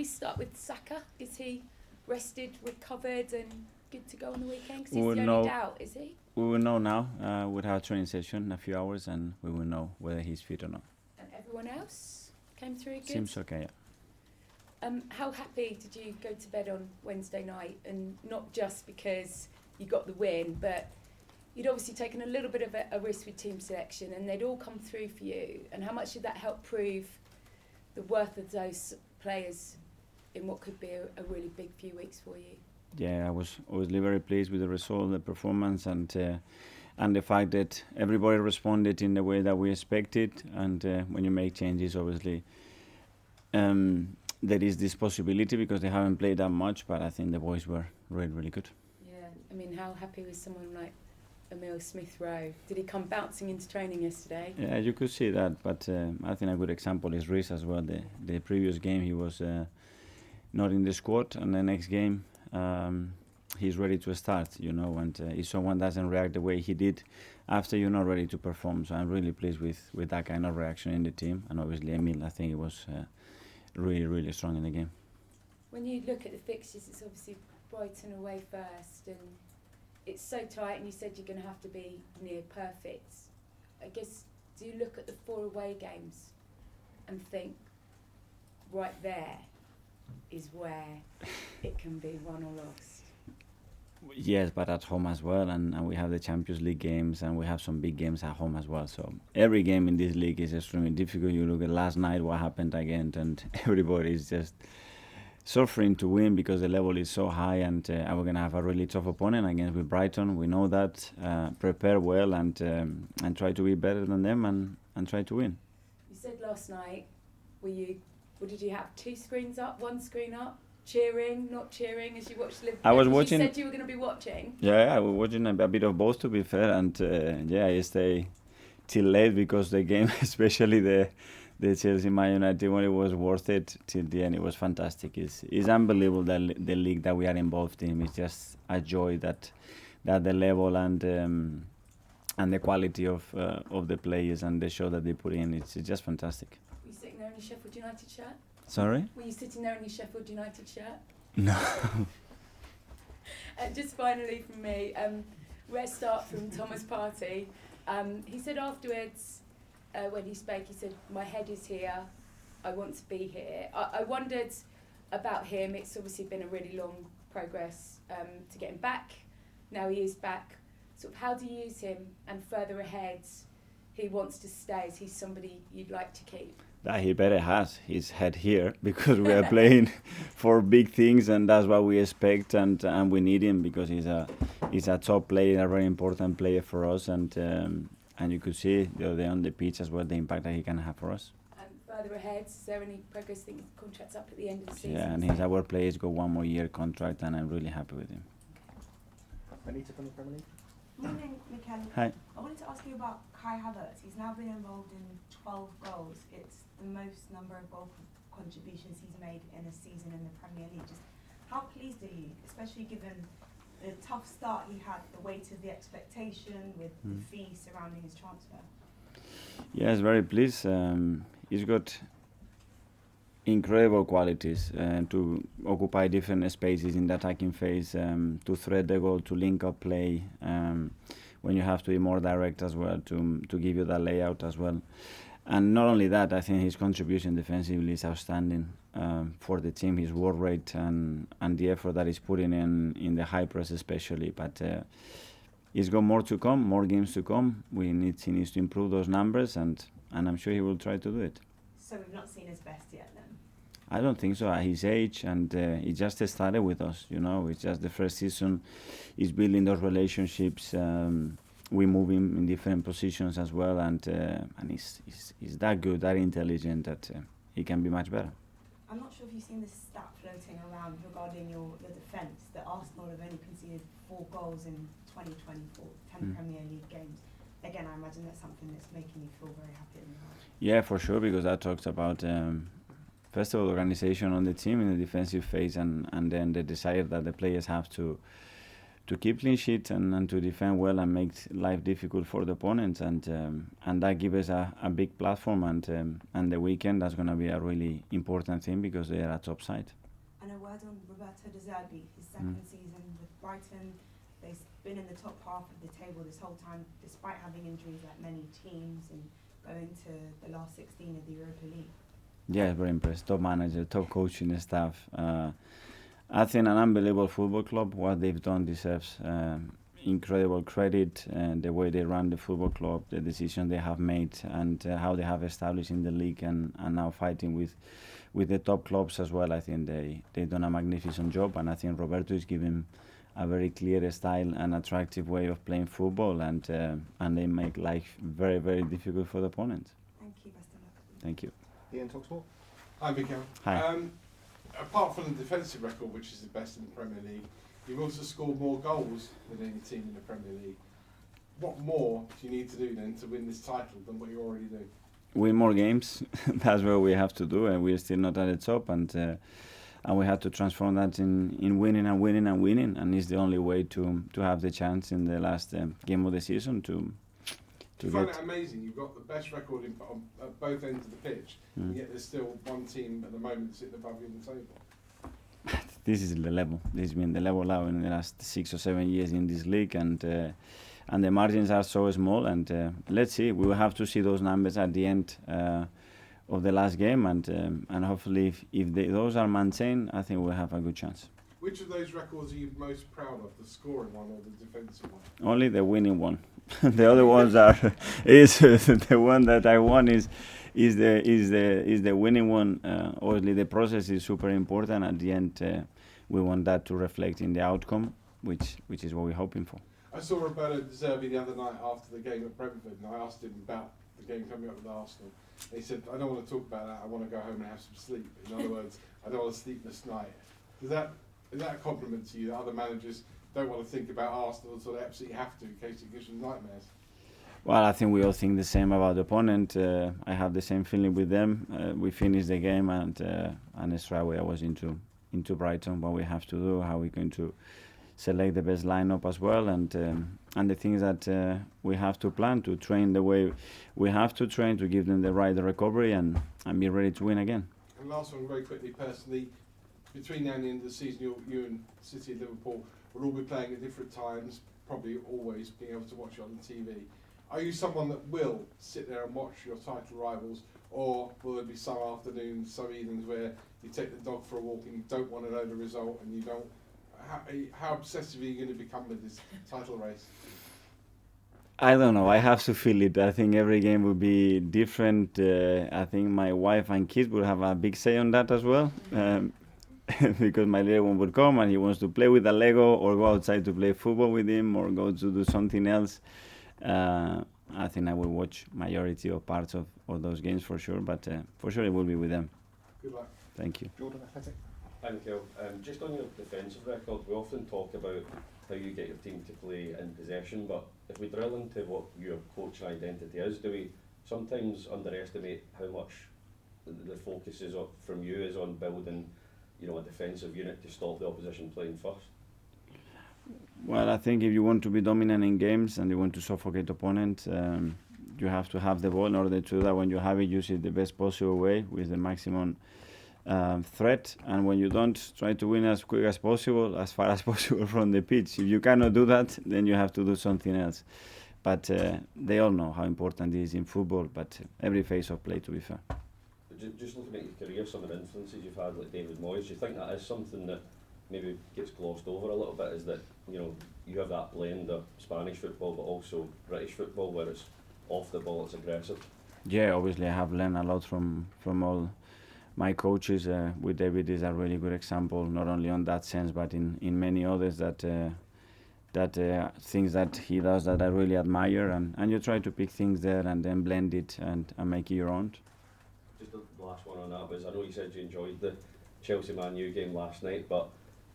start with Saka? Is he rested, recovered and good to go on the weekend? Because he's the only doubt, is he? We will know now. We'll have a training session in a few hours and we will know whether he's fit or not. And everyone else came through good? Seems okay, yeah. How happy did you go to bed on Wednesday night? And not just because you got the win, but you'd obviously taken a little bit of a risk with team selection and they'd all come through for you. And how much did that help prove the worth of those players in what could be a really big few weeks for you? Yeah, I was obviously very pleased with the result, the performance, and the fact that everybody responded in the way that we expected. And when you make changes, obviously, there is this possibility because they haven't played that much. But I think the boys were really, really good. Yeah, I mean, how happy was someone like Emile Smith Rowe? Did he come bouncing into training yesterday? Yeah, you could see that. But I think a good example is Rhys as well. The previous game he was not in the squad, and the next game. He's ready to start, and if someone doesn't react the way he did after you're not ready to perform. So I'm really pleased with that kind of reaction in the team. And obviously Emile, I think he was really, really strong in the game. When you look at the fixtures, it's obviously Brighton away first and it's so tight and you said you're going to have to be near perfect. I guess, do you look at the 4 away games and think, right there is where it can be won or lost? Yes, but at home as well, and we have the Champions League games and we have some big games at home as well. So every game in this league is extremely difficult. You look at last night what happened again, and everybody is just suffering to win because the level is so high, and we're going to have a really tough opponent against with Brighton. We know that. Prepare well and try to be better than them and try to win. You said last night, what did you have? 2 screens up, 1 screen up? Cheering, not cheering as you watched Liverpool? I was watching. You said you were going to be watching. Yeah, I was watching a bit of both, to be fair, and I stay till late because the game, especially the Chelsea Man United one, it was worth it till the end. It was fantastic. It's unbelievable that the league that we are involved in. It's just a joy that the level and the quality of the players and the show that they put in. It's just fantastic. Were you sitting there in your Sheffield United shirt? Sorry? Were you sitting there in your Sheffield United shirt? No. And just finally from me, let's start from Thomas Partey. He said afterwards, when he spoke, he said, "My head is here, I want to be here." I wondered about him. It's obviously been a really long progress to get him back. Now he is back. Sort of how do you use him? And further ahead, he wants to stay. Is he somebody you'd like to keep? That he better has his head here because we are playing for big things, and that's what we expect, and we need him because he's a top player, a very important player for us, and you could see the other day on the pitch as well the impact that he can have for us. And further ahead, is there any progress? I think his contract's up at the end of the season. Yeah, and he's our player. He's got 1 more year contract, and I'm really happy with him. Anita from the Premier League. Morning, Mikel. Hi. I wanted to ask you about Kai Havertz. He's now been involved in 12 goals. It's the most number of goal contributions he's made in a season in the Premier League. Just how pleased are you, especially given the tough start he had, the weight of the expectation with the fee surrounding his transfer? Yes, very pleased. He's got incredible qualities to occupy different spaces in the attacking phase, to thread the goal, to link up play, when you have to be more direct as well, to give you that layout as well. And not only that, I think his contribution defensively is outstanding for the team, his work rate and the effort that he's putting in the high press especially. But he's got more to come, more games to come. He needs to improve those numbers, and I'm sure he will try to do it. So we've not seen his best yet then? I don't think so at his age, and he just started with us, It's just the first season. He's building those relationships. We move him in different positions as well, and he's that good, that intelligent that he can be much better. I'm not sure if you've seen this stat floating around regarding your defence, that Arsenal have only conceded 4 goals in 2024, 10 Premier League games. Again, I imagine that's something that's making you feel very happy in your heart. Yeah, for sure, because that talks about first of all, organization on the team in the defensive phase, and then the desire that the players have to keep clean sheet and to defend well and make life difficult for the opponents, and that gives us a big platform, and the weekend that's going to be a really important thing because they are a top side. And a word on Roberto De Zerbi, his second season with Brighton. They've been in the top half of the table this whole time, despite having injuries like many teams and going to the last 16 of the Europa League. Yeah, very impressed. Top manager, top coaching staff. I think an unbelievable football club. What they've done deserves incredible credit, and the way they run the football club, the decisions they have made, and how they have established in the league and now fighting with the top clubs as well. I think they've done a magnificent job, and I think Roberto is giving a very clear style and attractive way of playing football, and they make life very, very difficult for the opponents. Thank you, best of luck. Thank you. Ian, Talksport. Hi, Mikel. Hi. Apart from the defensive record, which is the best in the Premier League, you've also scored more goals than any team in the Premier League. What more do you need to do then to win this title than what you're already doing? Win more games. That's what we have to do, and we're still not at the top, and we have to transform that in winning and winning and winning, and it's the only way to have the chance in the last game of the season to Do you find it amazing? You've got the best record at both ends of the pitch, and yet there's still one team at the moment sitting above you in the table. This is the level. This has been the level now in the last 6 or 7 years in this league, and the margins are so small. And let's see. We will have to see those numbers at the end of the last game, and hopefully, if those are maintained, I think we'll have a good chance. Which of those records are you most proud of, the scoring one or the defensive one? Only the winning one. The other ones are is the one that I won is the winning one. Obviously, the process is super important. At the end, we want that to reflect in the outcome, which is what we're hoping for. I saw Roberto De Zerbi the other night after the game at Brentford, and I asked him about the game coming up with Arsenal. He said, "I don't want to talk about that. I want to go home and have some sleep." In other words, I don't want a sleepless night. Is that a compliment to you that other managers don't want to think about Arsenal, so they absolutely have to in case it gives them nightmares? Well, I think we all think the same about the opponent. I have the same feeling with them. We finished the game, and straight away I was into Brighton, what we have to do, how we're going to select the best lineup as well, and the things that we have to plan to train the way we have to train to give them the right recovery and be ready to win again. And last one, very quickly, personally, between now and the end of the season, you and City and Liverpool will all be playing at different times, probably always being able to watch it on the TV. Are you someone that will sit there and watch your title rivals, or will there be some afternoons, some evenings where you take the dog for a walk and you don't want to know the result, and you don't? How obsessive are you going to become with this title race? I don't know. I have to feel it. I think every game will be different. I think my wife and kids will have a big say on that as well. Because my little one would come and he wants to play with a Lego or go outside to play football with him or go to do something else. I think I will watch majority of parts of those games for sure, but for sure it will be with them. Good luck. Thank you. Jordan, Athletic. Hi Mikel. Just on your defensive record, we often talk about how you get your team to play in possession, but if we drill into what your coaching identity is, do we sometimes underestimate how much the focus is from you is on building, a defensive unit to stop the opposition playing first? Well, I think if you want to be dominant in games and you want to suffocate opponents, you have to have the ball. In order to do that, when you have it, use it the best possible way with the maximum threat. And when you don't, try to win as quick as possible, as far as possible from the pitch. If you cannot do that, then you have to do something else. But they all know how important it is in football, but every phase of play, to be fair. Just looking at your career, some of the influences you've had, like David Moyes, do you think that is something that maybe gets glossed over a little bit, is that you have that blend of Spanish football but also British football where it's off the ball, it's aggressive? Yeah, obviously I have learned a lot from all my coaches. With David is a really good example, not only on that sense but in many others that things that he does that I really admire, and you try to pick things there and then blend it and make it your own. Just the last one on that was, I know you said you enjoyed the Chelsea-Man U game last night, but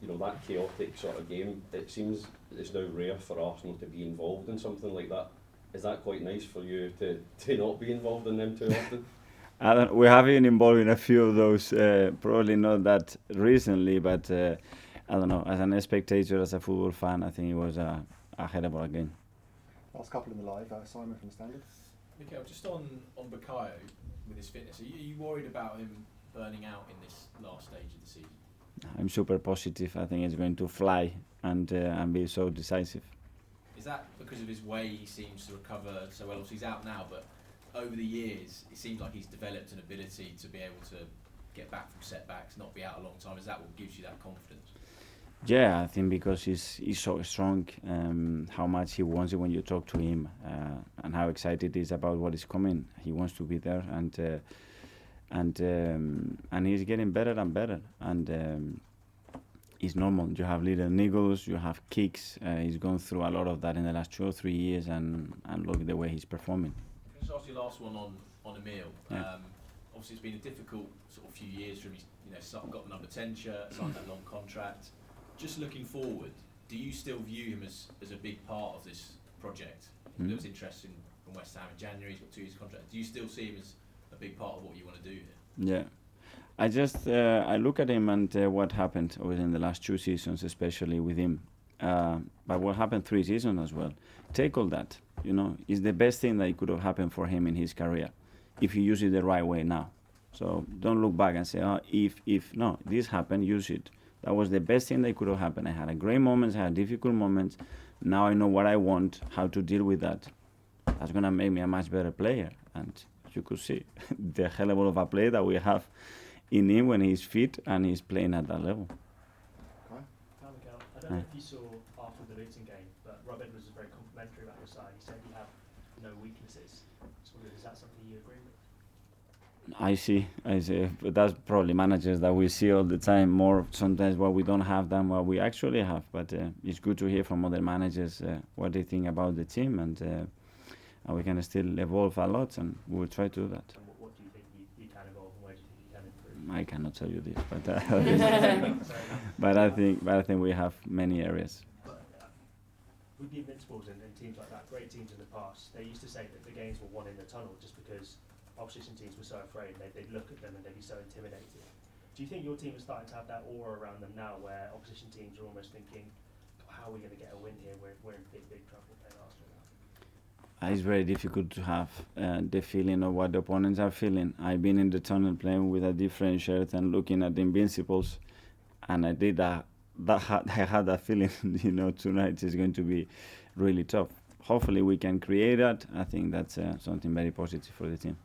that chaotic sort of game, it seems it's now rare for Arsenal to be involved in something like that. Is that quite nice for you to not be involved in them too often? We have been involved in a few of those, probably not that recently, but I don't know, as an spectator, as a football fan, I think it was a hell of a game. Last couple in the live, Simon from the Standard. Mikel, just on Bukayo with his fitness, are you worried about him burning out in this last stage of the season? I'm super positive. I think it's going to fly and be so decisive. Is that because of his way he seems to recover so well? Obviously he's out now, but over the years it seems like he's developed an ability to be able to get back from setbacks, not be out a long time. Is that what gives you that confidence? Yeah, I think because he's so strong, how much he wants it when you talk to him, and how excited he is about what is coming. He wants to be there, and he's getting better and better. And it's normal. You have little niggles, you have kicks. He's gone through a lot of that in the last 2 or 3 years, and look at the way he's performing. Can I just ask you the last one on Emile? Yeah. Obviously it's been a difficult sort of few years for him. He's got the number 10 shirt, signed that long contract. Just looking forward, do you still view him as a big part of this project? There was interest from West Ham in January, he's got 2 years contract. Do you still see him as a big part of what you want to do here? Yeah. I just I look at him and what happened in the last 2 seasons, especially with him. But what happened 3 seasons as well. Take all that, is the best thing that could have happened for him in his career, if you use it the right way now. So don't look back and say, if no, this happened, use it. That was the best thing that could have happened. I had a great moments, I had difficult moments. Now I know what I want, how to deal with that. That's gonna make me a much better player. And you could see the hell of a play that we have in him when he's fit and he's playing at that level. Right. Mikel, I don't know if you saw after the Luton game, but Rob Edwards was very complimentary about your side. He said you have no weaknesses. So is that something you agree with? I see, but that's probably managers that we see all the time, more sometimes what we don't have than what we actually have. But it's good to hear from other managers what they think about the team, and we can still evolve a lot, and we'll try to do that. And what do you think you can evolve, and where do you think you can improve? I cannot tell you this, but I think we have many areas. But, with the Invincibles and teams like that, great teams in the past, they used to say that the games were won in the tunnel just because opposition teams were so afraid, they'd look at them and they'd be so intimidated. Do you think your team is starting to have that aura around them now, where opposition teams are almost thinking, how are we going to get a win here? We're in big trouble playing Arsenal now? It's very difficult to have the feeling of what the opponents are feeling. I've been in the tunnel playing with a different shirt and looking at the Invincibles, and I did that. I had that feeling. Tonight is going to be really tough. Hopefully we can create that. I think that's something very positive for the team.